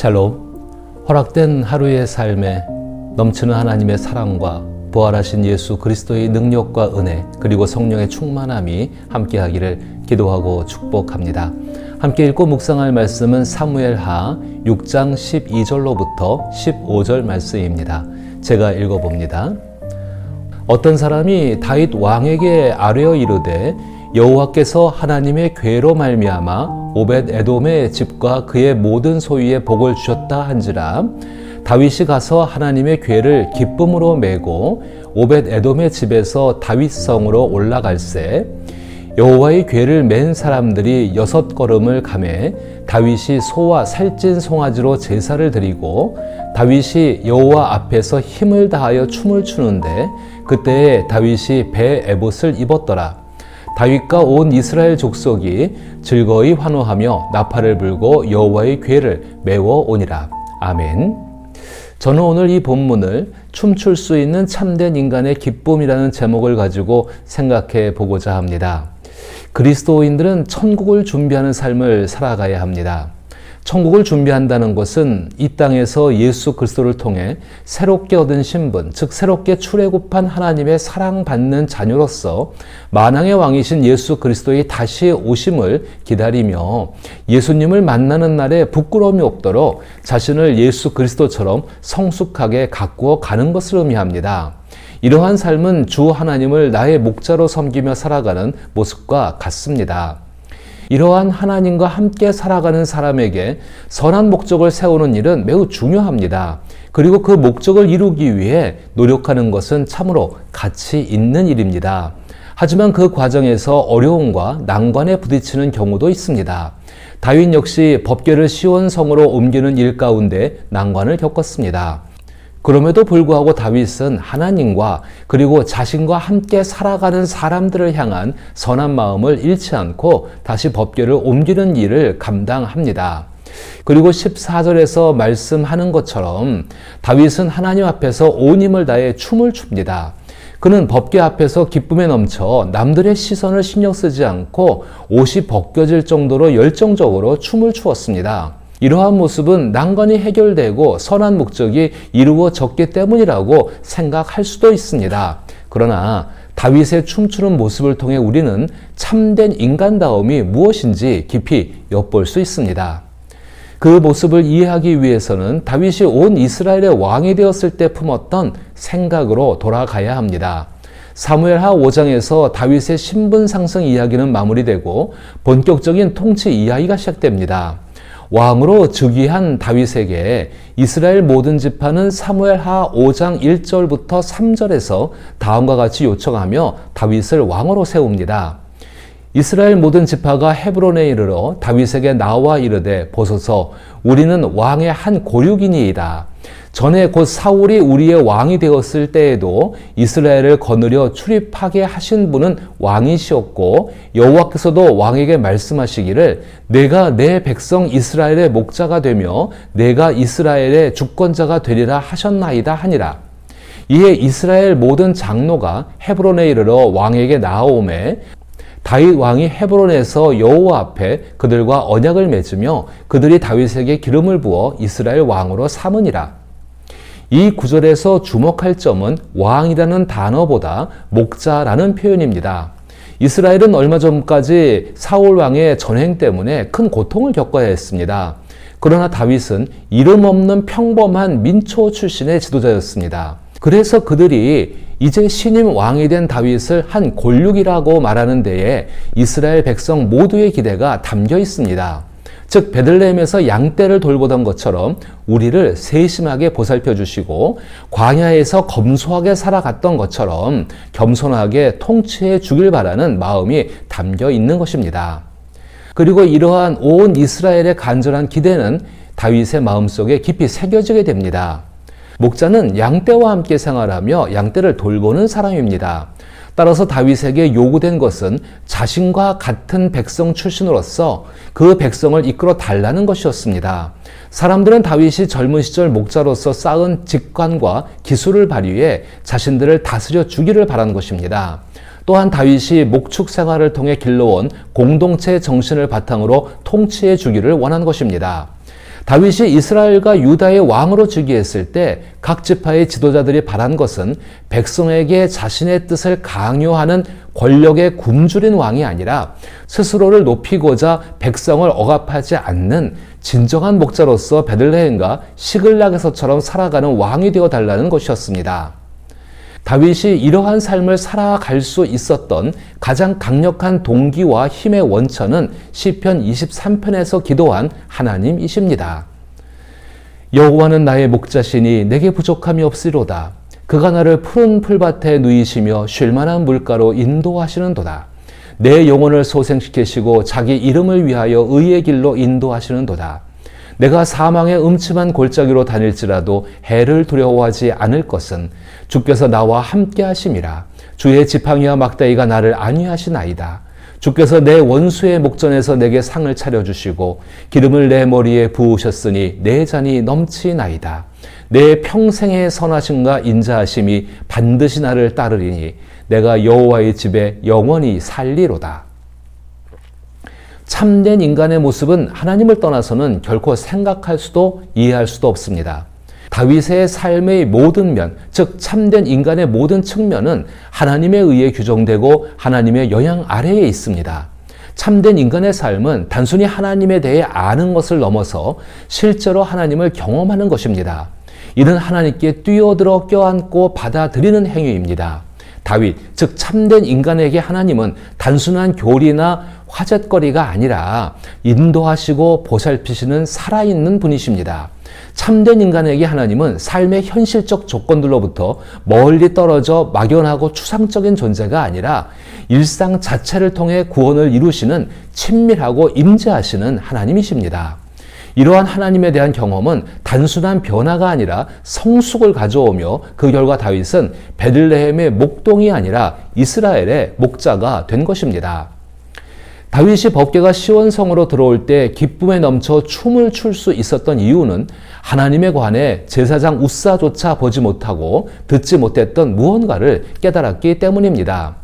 샬롬, 허락된 하루의 삶에 넘치는 하나님의 사랑과 부활하신 예수 그리스도의 능력과 은혜 그리고 성령의 충만함이 함께하기를 기도하고 축복합니다. 함께 읽고 묵상할 말씀은 사무엘하 6장 12절로부터 15절 말씀입니다. 제가 읽어봅니다. 어떤 사람이 다윗 왕에게 아뢰어 이르되 여호와께서 하나님의 궤로 말미암아 오벳 에돔의 집과 그의 모든 소유에 복을 주셨다 한지라. 다윗이 가서 하나님의 궤를 기쁨으로 메고 오벳 에돔의 집에서 다윗 성으로 올라갈새 여호와의 궤를 맨 사람들이 6걸음을 가매 다윗이 소와 살찐 송아지로 제사를 드리고 다윗이 여호와 앞에서 힘을 다하여 춤을 추는데 그때에 다윗이 배 에봇을 입었더라. 다윗과 온 이스라엘 족속이 즐거이 환호하며 나팔을 불고 여호와의 궤를 메워 오니라. 아멘. 저는 오늘 이 본문을 춤출 수 있는 참된 인간의 기쁨이라는 제목을 가지고 생각해 보고자 합니다. 그리스도인들은 천국을 준비하는 삶을 살아가야 합니다. 천국을 준비한다는 것은 이 땅에서 예수 그리스도를 통해 새롭게 얻은 신분, 즉 새롭게 출애굽한 하나님의 사랑받는 자녀로서 만왕의 왕이신 예수 그리스도의 다시 오심을 기다리며 예수님을 만나는 날에 부끄러움이 없도록 자신을 예수 그리스도처럼 성숙하게 가꾸어 가는 것을 의미합니다. 이러한 삶은 주 하나님을 나의 목자로 섬기며 살아가는 모습과 같습니다. 이러한 하나님과 함께 살아가는 사람에게 선한 목적을 세우는 일은 매우 중요합니다. 그리고 그 목적을 이루기 위해 노력하는 것은 참으로 가치 있는 일입니다. 하지만 그 과정에서 어려움과 난관에 부딪히는 경우도 있습니다. 다윗 역시 법궤를 시온 성으로 옮기는 일 가운데 난관을 겪었습니다. 그럼에도 불구하고 다윗은 하나님과 그리고 자신과 함께 살아가는 사람들을 향한 선한 마음을 잃지 않고 다시 법궤를 옮기는 일을 감당합니다. 그리고 14절에서 말씀하는 것처럼 다윗은 하나님 앞에서 온 힘을 다해 춤을 춥니다. 그는 법궤 앞에서 기쁨에 넘쳐 남들의 시선을 신경 쓰지 않고 옷이 벗겨질 정도로 열정적으로 춤을 추었습니다. 이러한 모습은 난관이 해결되고 선한 목적이 이루어졌기 때문이라고 생각할 수도 있습니다. 그러나 다윗의 춤추는 모습을 통해 우리는 참된 인간다움이 무엇인지 깊이 엿볼 수 있습니다. 그 모습을 이해하기 위해서는 다윗이 온 이스라엘의 왕이 되었을 때 품었던 생각으로 돌아가야 합니다. 사무엘하 5장에서 다윗의 신분 상승 이야기는 마무리되고 본격적인 통치 이야기가 시작됩니다. 왕으로 즉위한 다윗에게 이스라엘 모든 지파는 사무엘하 5장 1절부터 3절에서 다음과 같이 요청하며 다윗을 왕으로 세웁니다. 이스라엘 모든 지파가 헤브론에 이르러 다윗에게 나와 이르되 보소서 우리는 왕의 한 고륙이니이다. 전에 곧 사울이 우리의 왕이 되었을 때에도 이스라엘을 거느려 출입하게 하신 분은 왕이시었고 여호와께서도 왕에게 말씀하시기를 내가 내 백성 이스라엘의 목자가 되며 내가 이스라엘의 주권자가 되리라 하셨나이다 하니라. 이에 이스라엘 모든 장로가 헤브론에 이르러 왕에게 나아오매 다윗 왕이 헤브론에서 여호와 앞에 그들과 언약을 맺으며 그들이 다윗에게 기름을 부어 이스라엘 왕으로 삼으니라. 이 구절에서 주목할 점은 왕이라는 단어보다 목자라는 표현입니다. 이스라엘은 얼마 전까지 사울 왕의 전행 때문에 큰 고통을 겪어야 했습니다. 그러나 다윗은 이름 없는 평범한 민초 출신의 지도자였습니다. 그래서 그들이 이제 신임 왕이 된 다윗을 한 골육이라고 말하는 데에 이스라엘 백성 모두의 기대가 담겨 있습니다. 즉 베들레헴에서 양떼를 돌보던 것처럼 우리를 세심하게 보살펴 주시고 광야에서 검소하게 살아갔던 것처럼 겸손하게 통치해 주길 바라는 마음이 담겨 있는 것입니다. 그리고 이러한 온 이스라엘의 간절한 기대는 다윗의 마음속에 깊이 새겨지게 됩니다. 목자는 양떼와 함께 생활하며 양떼를 돌보는 사람입니다. 따라서 다윗에게 요구된 것은 자신과 같은 백성 출신으로서 그 백성을 이끌어 달라는 것이었습니다. 사람들은 다윗이 젊은 시절 목자로서 쌓은 직관과 기술을 발휘해 자신들을 다스려 주기를 바라는 것입니다. 또한 다윗이 목축 생활을 통해 길러온 공동체 정신을 바탕으로 통치해 주기를 원한 것입니다. 다윗이 이스라엘과 유다의 왕으로 즉위했을 때 각 지파의 지도자들이 바란 것은 백성에게 자신의 뜻을 강요하는 권력의 굶주린 왕이 아니라 스스로를 높이고자 백성을 억압하지 않는 진정한 목자로서 베들레헴과 시글락에서처럼 살아가는 왕이 되어 달라는 것이었습니다. 다윗이 이러한 삶을 살아갈 수 있었던 가장 강력한 동기와 힘의 원천은 시편 23편에서 기도한 하나님이십니다. 여호와는 나의 목자시니 내게 부족함이 없으리로다. 그가 나를 푸른 풀밭에 누이시며 쉴만한 물가로 인도하시는도다. 내 영혼을 소생시키시고 자기 이름을 위하여 의의 길로 인도하시는도다. 내가 사망의 음침한 골짜기로 다닐지라도 해를 두려워하지 않을 것은 주께서 나와 함께 하심이라. 주의 지팡이와 막대기가 나를 안위하시나이다. 주께서 내 원수의 목전에서 내게 상을 차려주시고 기름을 내 머리에 부으셨으니 내 잔이 넘치나이다. 내 평생의 선하심과 인자하심이 반드시 나를 따르리니 내가 여호와의 집에 영원히 살리로다. 참된 인간의 모습은 하나님을 떠나서는 결코 생각할 수도 이해할 수도 없습니다. 다윗의 삶의 모든 면, 즉 참된 인간의 모든 측면은 하나님에 의해 규정되고 하나님의 영향 아래에 있습니다. 참된 인간의 삶은 단순히 하나님에 대해 아는 것을 넘어서 실제로 하나님을 경험하는 것입니다. 이는 하나님께 뛰어들어 껴안고 받아들이는 행위입니다. 다윗, 즉 참된 인간에게 하나님은 단순한 교리나 화제거리가 아니라 인도하시고 보살피시는 살아있는 분이십니다. 참된 인간에게 하나님은 삶의 현실적 조건들로부터 멀리 떨어져 막연하고 추상적인 존재가 아니라 일상 자체를 통해 구원을 이루시는 친밀하고 임재하시는 하나님이십니다. 이러한 하나님에 대한 경험은 단순한 변화가 아니라 성숙을 가져오며 그 결과 다윗은 베들레헴의 목동이 아니라 이스라엘의 목자가 된 것입니다. 다윗이 법궤가 시온성으로 들어올 때 기쁨에 넘쳐 춤을 출 수 있었던 이유는 하나님에 관해 제사장 우사조차 보지 못하고 듣지 못했던 무언가를 깨달았기 때문입니다.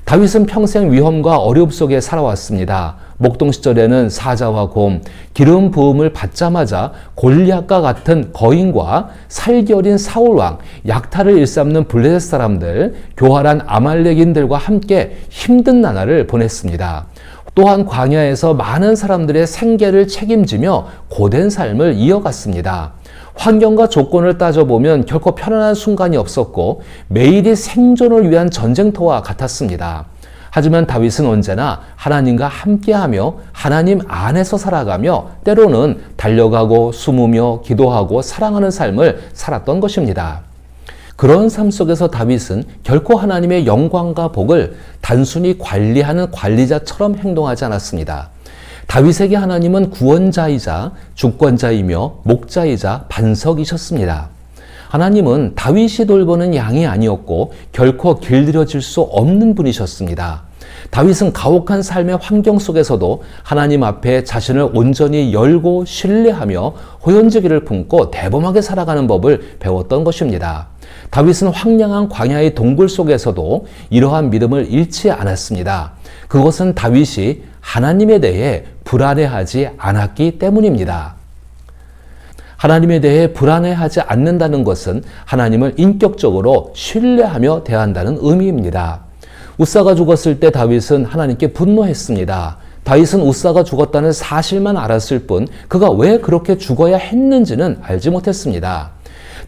다윗은 평생 위험과 어려움 속에 살아왔습니다. 목동 시절에는 사자와 곰, 기름 부음을 받자마자 골리앗과 같은 거인과 살기 어린 사울왕, 약탈을 일삼는 블레셋 사람들, 교활한 아말렉인들과 함께 힘든 나날을 보냈습니다. 또한 광야에서 많은 사람들의 생계를 책임지며 고된 삶을 이어갔습니다. 환경과 조건을 따져보면 결코 편안한 순간이 없었고 매일이 생존을 위한 전쟁터와 같았습니다. 하지만 다윗은 언제나 하나님과 함께하며 하나님 안에서 살아가며 때로는 달려가고 숨으며 기도하고 사랑하는 삶을 살았던 것입니다. 그런 삶 속에서 다윗은 결코 하나님의 영광과 복을 단순히 관리하는 관리자처럼 행동하지 않았습니다. 다윗에게 하나님은 구원자이자 주권자이며 목자이자 반석이셨습니다. 하나님은 다윗이 돌보는 양이 아니었고 결코 길들여질 수 없는 분이셨습니다. 다윗은 가혹한 삶의 환경 속에서도 하나님 앞에 자신을 온전히 열고 신뢰하며 호연지기를 품고 대범하게 살아가는 법을 배웠던 것입니다. 다윗은 황량한 광야의 동굴 속에서도 이러한 믿음을 잃지 않았습니다. 그것은 다윗이 하나님에 대해 불안해하지 않았기 때문입니다. 하나님에 대해 불안해하지 않는다는 것은 하나님을 인격적으로 신뢰하며 대한다는 의미입니다. 우사가 죽었을 때 다윗은 하나님께 분노했습니다. 다윗은 우사가 죽었다는 사실만 알았을 뿐 그가 왜 그렇게 죽어야 했는지는 알지 못했습니다.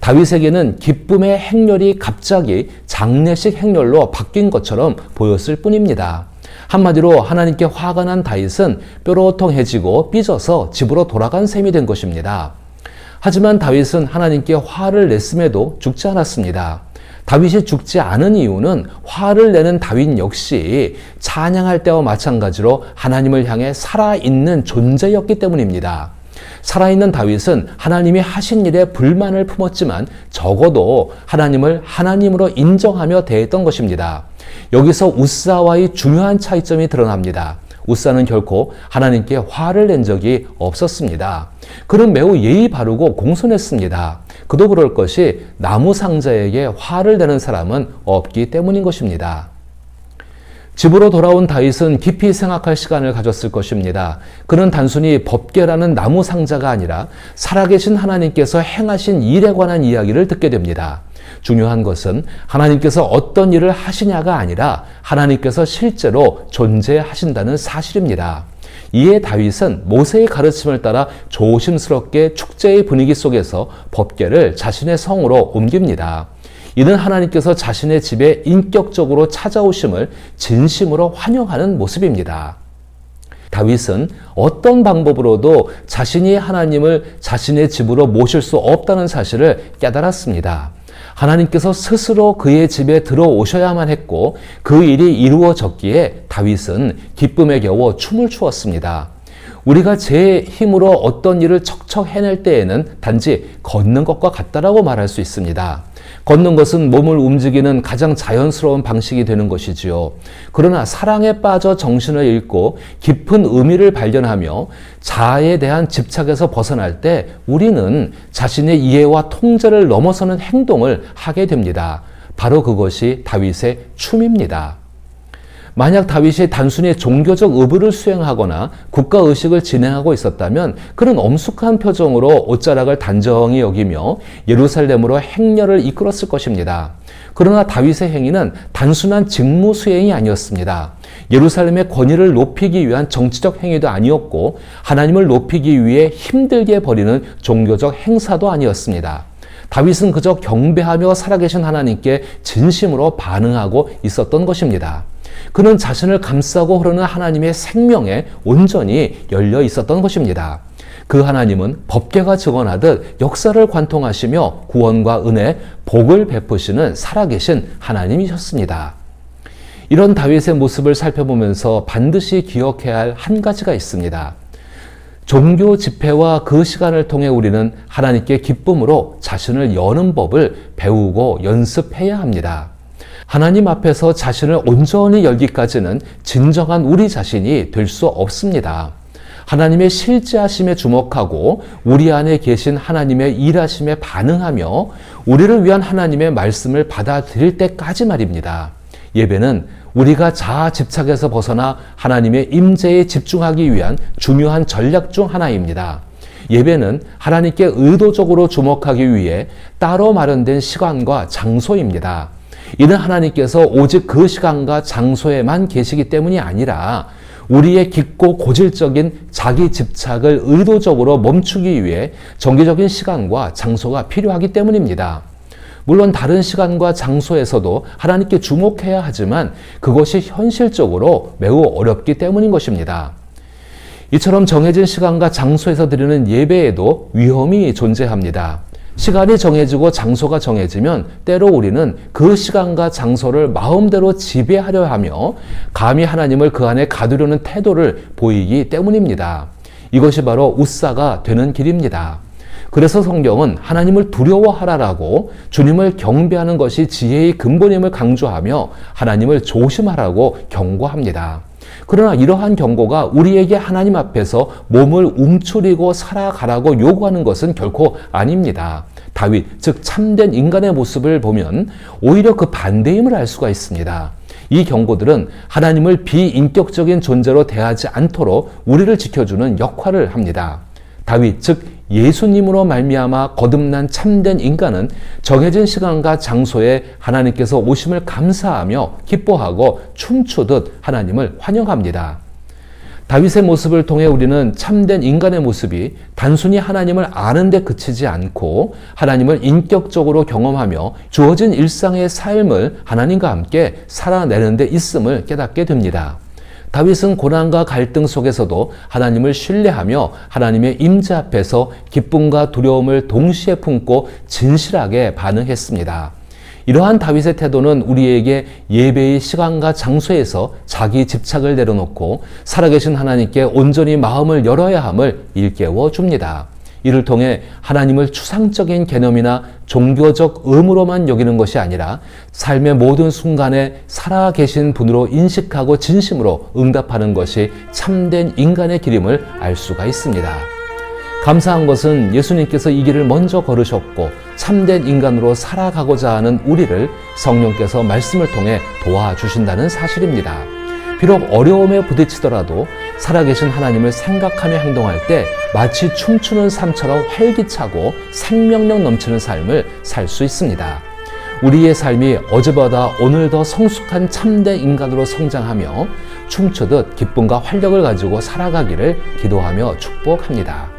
다윗에게는 기쁨의 행렬이 갑자기 장례식 행렬로 바뀐 것처럼 보였을 뿐입니다. 한마디로 하나님께 화가 난 다윗은 뾰로통해지고 삐져서 집으로 돌아간 셈이 된 것입니다. 하지만 다윗은 하나님께 화를 냈음에도 죽지 않았습니다. 다윗이 죽지 않은 이유는 화를 내는 다윗 역시 찬양할 때와 마찬가지로 하나님을 향해 살아있는 존재였기 때문입니다. 살아있는 다윗은 하나님이 하신 일에 불만을 품었지만 적어도 하나님을 하나님으로 인정하며 대했던 것입니다. 여기서 우사와의 중요한 차이점이 드러납니다. 우사는 결코 하나님께 화를 낸 적이 없었습니다. 그는 매우 예의 바르고 공손했습니다. 그도 그럴 것이 나무 상자에게 화를 내는 사람은 없기 때문인 것입니다. 집으로 돌아온 다윗은 깊이 생각할 시간을 가졌을 것입니다. 그는 단순히 법궤라는 나무 상자가 아니라 살아계신 하나님께서 행하신 일에 관한 이야기를 듣게 됩니다. 중요한 것은 하나님께서 어떤 일을 하시냐가 아니라 하나님께서 실제로 존재하신다는 사실입니다. 이에 다윗은 모세의 가르침을 따라 조심스럽게 축제의 분위기 속에서 법궤를 자신의 성으로 옮깁니다. 이는 하나님께서 자신의 집에 인격적으로 찾아오심을 진심으로 환영하는 모습입니다. 다윗은 어떤 방법으로도 자신이 하나님을 자신의 집으로 모실 수 없다는 사실을 깨달았습니다. 하나님께서 스스로 그의 집에 들어오셔야만 했고 그 일이 이루어졌기에 다윗은 기쁨에 겨워 춤을 추었습니다. 우리가 제 힘으로 어떤 일을 척척 해낼 때에는 단지 걷는 것과 같다라고 말할 수 있습니다. 걷는 것은 몸을 움직이는 가장 자연스러운 방식이 되는 것이지요. 그러나 사랑에 빠져 정신을 잃고 깊은 의미를 발견하며 자아에 대한 집착에서 벗어날 때 우리는 자신의 이해와 통제를 넘어서는 행동을 하게 됩니다. 바로 그것이 다윗의 춤입니다. 만약 다윗이 단순히 종교적 의무를 수행하거나 국가의식을 진행하고 있었다면 그는 엄숙한 표정으로 옷자락을 단정히 여기며 예루살렘으로 행렬을 이끌었을 것입니다. 그러나 다윗의 행위는 단순한 직무 수행이 아니었습니다. 예루살렘의 권위를 높이기 위한 정치적 행위도 아니었고 하나님을 높이기 위해 힘들게 벌이는 종교적 행사도 아니었습니다. 다윗은 그저 경배하며 살아계신 하나님께 진심으로 반응하고 있었던 것입니다. 그는 자신을 감싸고 흐르는 하나님의 생명에 온전히 열려 있었던 것입니다. 그 하나님은 법궤가 증언하듯 역사를 관통하시며 구원과 은혜, 복을 베푸시는 살아계신 하나님이셨습니다. 이런 다윗의 모습을 살펴보면서 반드시 기억해야 할 한 가지가 있습니다. 종교 집회와 그 시간을 통해 우리는 하나님께 기쁨으로 자신을 여는 법을 배우고 연습해야 합니다. 하나님 앞에서 자신을 온전히 열기까지는 진정한 우리 자신이 될 수 없습니다. 하나님의 실제하심에 주목하고 우리 안에 계신 하나님의 일하심에 반응하며 우리를 위한 하나님의 말씀을 받아들일 때까지 말입니다. 예배는 우리가 자아 집착에서 벗어나 하나님의 임재에 집중하기 위한 중요한 전략 중 하나입니다. 예배는 하나님께 의도적으로 주목하기 위해 따로 마련된 시간과 장소입니다. 이는 하나님께서 오직 그 시간과 장소에만 계시기 때문이 아니라 우리의 깊고 고질적인 자기 집착을 의도적으로 멈추기 위해 정기적인 시간과 장소가 필요하기 때문입니다. 물론 다른 시간과 장소에서도 하나님께 주목해야 하지만 그것이 현실적으로 매우 어렵기 때문인 것입니다. 이처럼 정해진 시간과 장소에서 드리는 예배에도 위험이 존재합니다. 시간이 정해지고 장소가 정해지면 때로 우리는 그 시간과 장소를 마음대로 지배하려 하며 감히 하나님을 그 안에 가두려는 태도를 보이기 때문입니다. 이것이 바로 웃사가 되는 길입니다. 그래서 성경은 하나님을 두려워하라라고 주님을 경배하는 것이 지혜의 근본임을 강조하며 하나님을 조심하라고 경고합니다. 그러나 이러한 경고가 우리에게 하나님 앞에서 몸을 움츠리고 살아가라고 요구하는 것은 결코 아닙니다. 다윗, 즉 참된 인간의 모습을 보면 오히려 그 반대임을 알 수가 있습니다. 이 경고들은 하나님을 비인격적인 존재로 대하지 않도록 우리를 지켜주는 역할을 합니다. 다윗, 즉 예수님으로 말미암아 거듭난 참된 인간은 정해진 시간과 장소에 하나님께서 오심을 감사하며 기뻐하고 춤추듯 하나님을 환영합니다. 다윗의 모습을 통해 우리는 참된 인간의 모습이 단순히 하나님을 아는 데 그치지 않고 하나님을 인격적으로 경험하며 주어진 일상의 삶을 하나님과 함께 살아내는 데 있음을 깨닫게 됩니다. 다윗은 고난과 갈등 속에서도 하나님을 신뢰하며 하나님의 임재 앞에서 기쁨과 두려움을 동시에 품고 진실하게 반응했습니다. 이러한 다윗의 태도는 우리에게 예배의 시간과 장소에서 자기 집착을 내려놓고 살아계신 하나님께 온전히 마음을 열어야 함을 일깨워 줍니다. 이를 통해 하나님을 추상적인 개념이나 종교적 의무로만 여기는 것이 아니라 삶의 모든 순간에 살아계신 분으로 인식하고 진심으로 응답하는 것이 참된 인간의 길임을 알 수가 있습니다. 감사한 것은 예수님께서 이 길을 먼저 걸으셨고 참된 인간으로 살아가고자 하는 우리를 성령께서 말씀을 통해 도와주신다는 사실입니다. 비록 어려움에 부딪히더라도 살아계신 하나님을 생각하며 행동할 때 마치 춤추는 삶처럼 활기차고 생명력 넘치는 삶을 살 수 있습니다. 우리의 삶이 어제보다 오늘 더 성숙한 참된 인간으로 성장하며 춤추듯 기쁨과 활력을 가지고 살아가기를 기도하며 축복합니다.